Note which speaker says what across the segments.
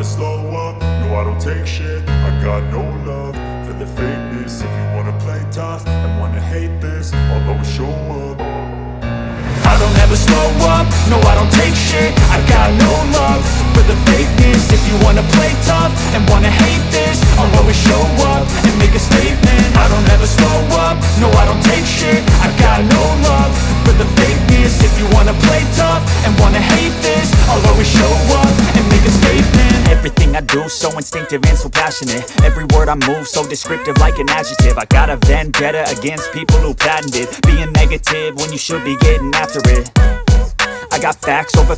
Speaker 1: slow up, no I don't take shit. I got no love for the fakeness. If you wanna play tough and wanna hate this, I'll always show up. I don't ever slow up, no I don't take shit. I got no love for the fakeness. If you wanna play tough and wanna hate this, I'll always show up and make a statement. I don't ever slow up, no I don't take shit. I got no love for the fakeness. If you wanna play tough and wanna hate this, I'll always show up and make a statement.
Speaker 2: Everything I do so instinctive and so passionate. Every word I move so descriptive like an adjective. I got a vendetta against people who patented being negative when you should be getting after it. I got facts over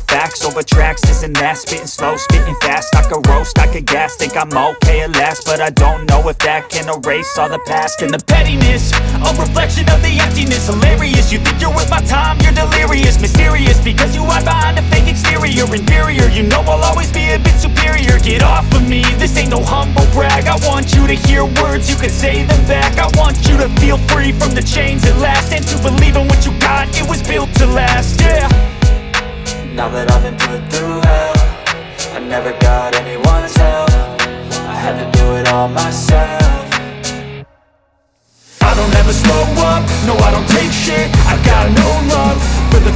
Speaker 2: tracks, this and that. Spitting slow, spitting fast, I could roast, I could gas. Think I'm okay at last, but I don't know if that can erase all the past. And the pettiness, a reflection of the emptiness. Hilarious, you think you're worth my time, you're delirious. Mysterious, because you hide behind a fake exterior. Inferior, you know I'll always be a bit superior. Get off of me, this ain't no humble brag. I want you to hear words, you can say them back. I want you to feel free from the chains at last, and to believe in what you got, it was built to last, yeah.
Speaker 3: Now that I've been put through hell, I never got anyone's help. I had to do it all myself.
Speaker 1: I don't ever slow up, no I don't take shit. I got no love for the